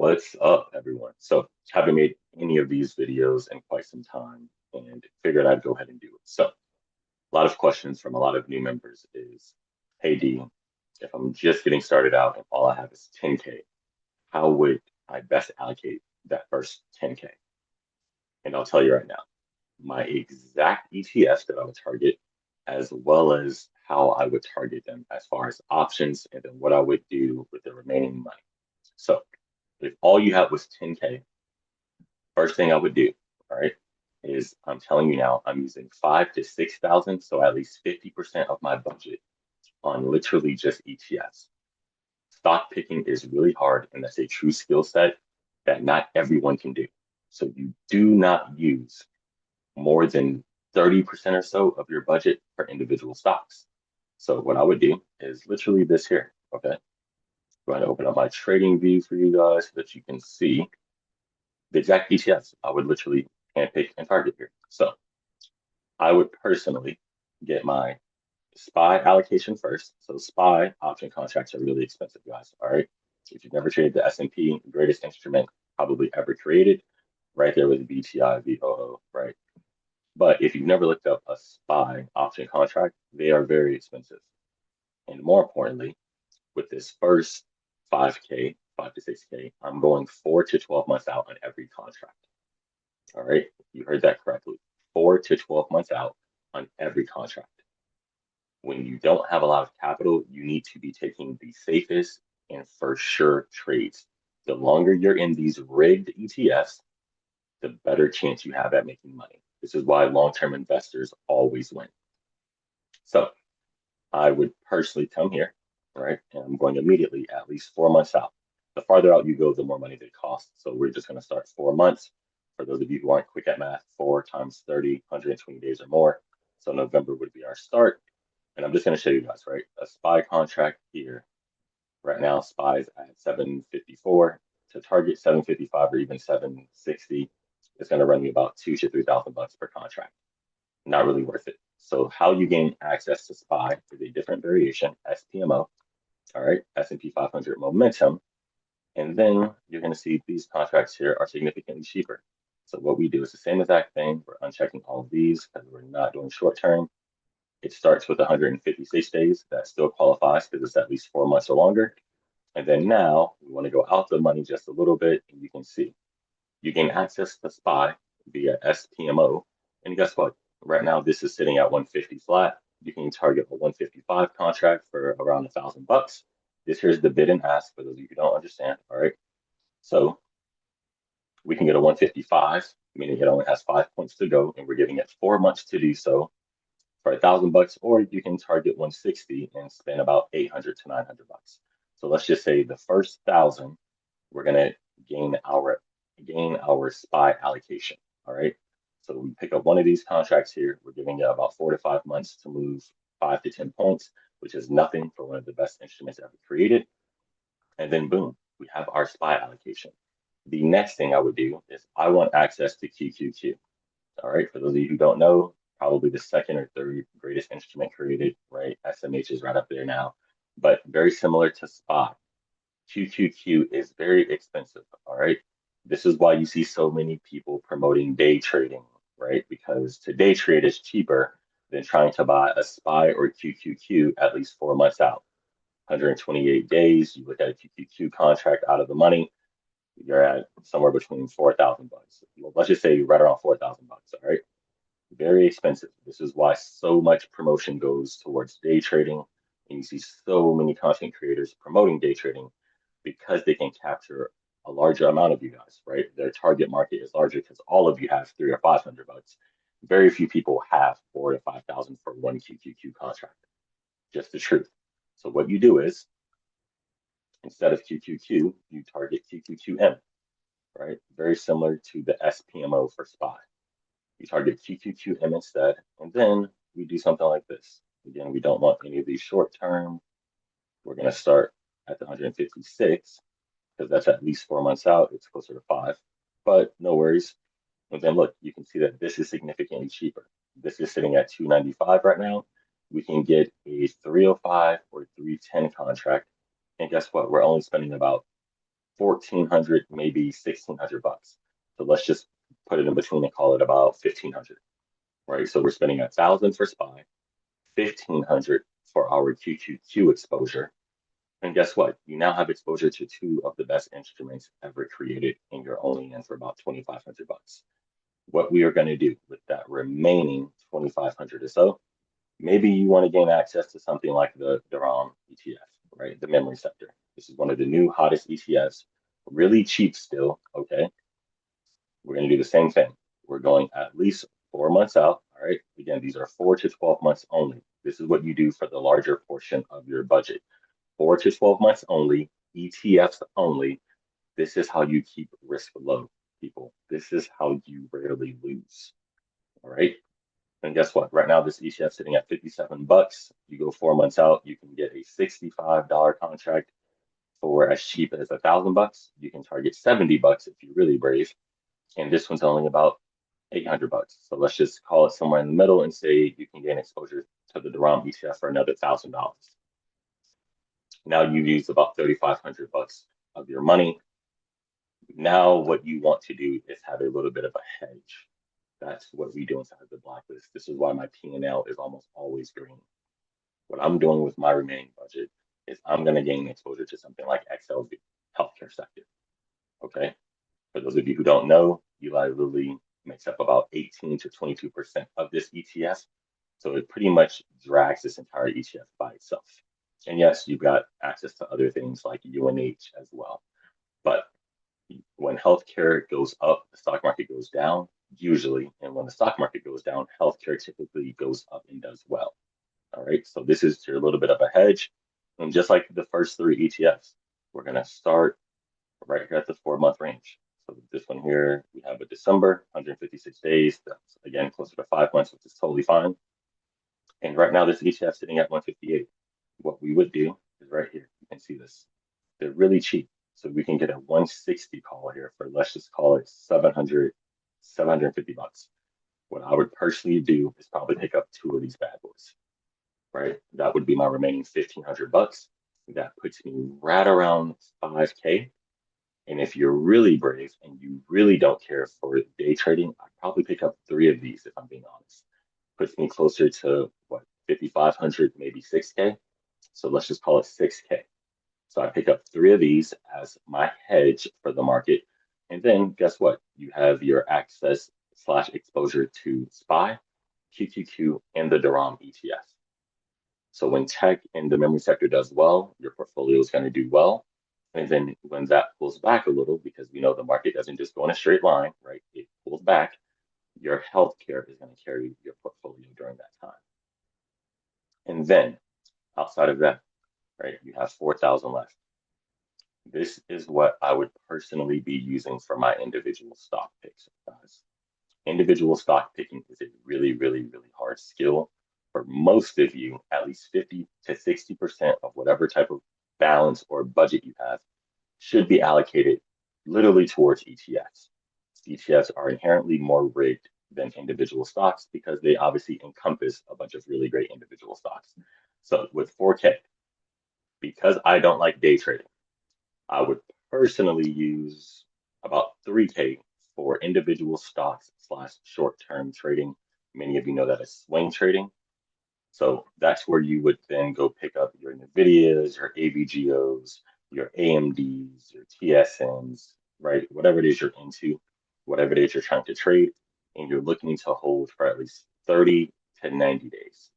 What's up, everyone? So, haven't made any of these videos in quite some time and figured I'd go ahead and do it. So, a lot of questions from a lot of new members is, hey D, if I'm just getting started out and all I have is 10K, how would I best allocate that first 10K? And I'll tell you right now, my exact ETFs that I would target, as well as how I would target them as far as options, and then what I would do with the remaining money. So, if all you have was 10K, first thing I would do, all right, is I'm telling you now, I'm using 5 to 6,000, so at least 50% of my budget on literally just ETFs. Stock picking is really hard, and that's a true skill set that not everyone can do. So you do not use more than 30% or so of your budget for individual stocks. So what I would do is literally this here, okay? I'm going to open up my trading view for you guys so that you can see the exact ETFs I would literally handpick and target here. So I would personally get my SPY allocation first. So SPY option contracts are really expensive, guys. All right. If you've never traded the S&P, greatest instrument probably ever created, right there with BTI, VOO, right? But if you've never looked up a SPY option contract, they are very expensive. And more importantly, with this first 5K, 5 to 6K, I'm going 4 to 12 months out on every contract. All right, you heard that correctly. 4 to 12 months out on every contract. When you don't have a lot of capital, you need to be taking the safest and for sure trades. The longer you're in these rigged ETFs, the better chance you have at making money. This is why long-term investors always win. So I would personally come here, right? And I'm going immediately at least 4 months out. The farther out you go, the more money they cost. So we're just going to start 4 months. For those of you who aren't quick at math, 4 times 30, 120 days or more. So November would be our start. And I'm just going to show you guys, right? A SPY contract here. Right now, SPY is at 754. To target 755 or even 760, it's going to run me about 2 to 3,000 bucks per contract. Not really worth it. So how you gain access to SPY is a different variation, SPMO, all right, S&P 500 momentum. And then you're going to see these contracts here are significantly cheaper. So what we do is the same exact thing. We're unchecking all of these because we're not doing short term. It starts with 156 days. That still qualifies because it's at least 4 months or longer. And then now we want to go out the money just a little bit, and you can see you gain access to SPY via SPMO. And guess what? Right now, this is sitting at 150 flat. You can target a 155 contract for around $1,000. This here's the bid and ask for those of you who don't understand. All right. So we can get a 155, meaning it only has 5 points to go, and we're giving it 4 months to do so for $1,000, or you can target 160 and spend about 800 to 900 bucks. So let's just say the first 1,000, we're gonna gain our SPY allocation. All right. So we pick up one of these contracts here. We're giving it about 4 to 5 months to move 5 to 10 points, which is nothing for one of the best instruments ever created. And then boom, we have our SPY allocation. The next thing I would do is I want access to QQQ. All right. For those of you who don't know, probably the second or third greatest instrument created, right? SMH is right up there now, but very similar to SPY. QQQ is very expensive. All right. This is why you see so many people promoting day trading, right? Because to day trade is cheaper than trying to buy a SPY or QQQ at least 4 months out. 128 days, you look at a QQQ contract out of the money, you're at somewhere between 4,000 bucks. Let's just say right around 4,000 bucks. All right. Very expensive. This is why so much promotion goes towards day trading. And you see so many content creators promoting day trading because they can capture a larger amount of you guys, right? Their target market is larger because all of you have 3 or 500 bucks. Very few people have 4 to 5,000 for one QQQ contract. Just the truth. So what you do is instead of QQQ, you target QQQM, right? Very similar to the SPMO for SPY. You target QQQM instead, and then we do something like this. Again, we don't want any of these short term. We're going to start at the 156 because that's at least 4 months out. It's closer to 5, but no worries. And then look, you can see that this is significantly cheaper. This is sitting at 295 right now. We can get a 305 or 310 contract. And guess what? We're only spending about $1,400, maybe $1,600. So let's just put it in between and call it about 1,500, right? So we're spending 1,000 for SPY, 1,500 for our QQQ exposure. And guess what? You now have exposure to two of the best instruments ever created, and you're only in for about 2,500 bucks. What we are going to do with that remaining 2,500 or so, maybe you want to gain access to something like the DRAM ETF, right? The memory sector. This is one of the new hottest ETFs, really cheap still. Okay. We're going to do the same thing. We're going at least 4 months out. All right. Again, these are 4 to 12 months only. This is what you do for the larger portion of your budget. 4 to 12 months only, ETFs only. This is how you keep risk low, people. This is how you rarely lose. All right. And guess what? Right now, this ETF sitting at 57 bucks. You go 4 months out, you can get a $65 contract for as cheap as $1,000. You can target 70 bucks if you're really brave. And this one's only about 800 bucks. So let's just call it somewhere in the middle and say you can gain exposure to the DRAM ETF for another $1,000. Now you've used about 3,500 bucks of your money. Now what you want to do is have a little bit of a hedge. That's what we do inside the blacklist. This is why my P&L is almost always green. What I'm doing with my remaining budget is I'm going to gain exposure to something like XLV, healthcare sector. Okay. For those of you who don't know, Eli Lilly makes up about 18 to 22% of this ETF. So it pretty much drags this entire ETF by itself. And yes, you've got access to other things like UNH as well. But when healthcare goes up, the stock market goes down, usually. And when the stock market goes down, healthcare typically goes up and does well. All right. So this is your little bit of a hedge. And just like the first three ETFs, we're going to start right here at the 4-month range. So this one here, we have a December, 156 days. That's again closer to 5 months, which is totally fine. And right now, this ETF sitting at 158. What we would do is right here. You can see this. They're really cheap. So we can get a 160 call here for, let's just call it 750 bucks. What I would personally do is probably pick up two of these bad boys, right? That would be my remaining 1,500 bucks. That puts me right around 5K. And if you're really brave and you really don't care for day trading, I'd probably pick up three of these if I'm being honest. Puts me closer to what, 5,500, maybe 6K. So let's just call it 6K. So I pick up three of these as my hedge for the market. And then guess what? You have your access / exposure to SPY, QQQ, and the DRAM ETF. So when tech and the memory sector does well, your portfolio is going to do well. And then when that pulls back a little, because we know the market doesn't just go in a straight line, right? It pulls back. Your healthcare is going to carry your portfolio during that time. And then outside of that, right, you have 4,000 left. This is what I would personally be using for my individual stock picks, guys. Individual stock picking is a really, really, really hard skill. For most of you, at least 50 to 60% of whatever type of balance or budget you have should be allocated literally towards ETFs. ETFs are inherently more rigged than individual stocks because they obviously encompass a bunch of really great individual stocks. So with 4K, because I don't like day trading, I would personally use about 3K for individual stocks / short-term trading. Many of you know that as swing trading. So that's where you would then go pick up your Nvidias, your AVGOs, your AMDs, your TSMs, right? Whatever it is you're into, whatever it is you're trying to trade, and you're looking to hold for at least 30 to 90 days,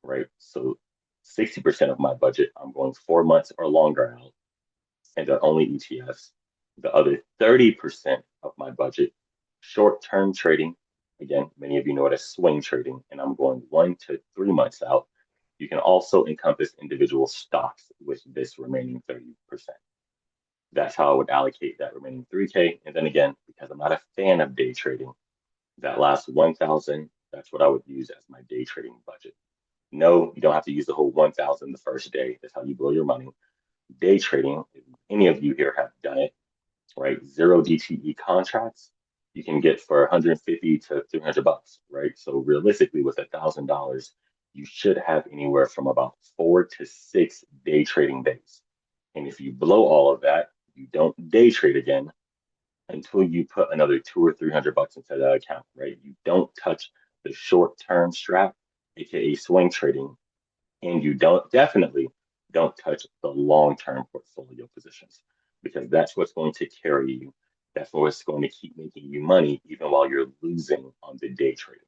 right? So 60% of my budget, I'm going 4 months or longer out, and they're only ETFs. The other 30% of my budget, short-term trading. Again, many of you know it as swing trading, and I'm going 1 to 3 months out. You can also encompass individual stocks with this remaining 30%. That's how I would allocate that remaining 3K. And then again, because I'm not a fan of day trading, that last 1,000, that's what I would use as my day trading budget. No, you don't have to use the whole 1,000 the first day. That's how you blow your money. Day trading, if any of you here have done it, right? 0 DTE contracts, you can get for 150 to 300 bucks, right? So realistically, with $1,000, you should have anywhere from about 4 to 6 day trading days. And if you blow all of that, You don't day trade again until you put another 200 or 300 bucks into that account, right? You don't touch the short-term strap, aka swing trading, and you don't touch the long-term portfolio positions because that's what's going to carry you. That's what's going to keep making you money even while you're losing on the day trading.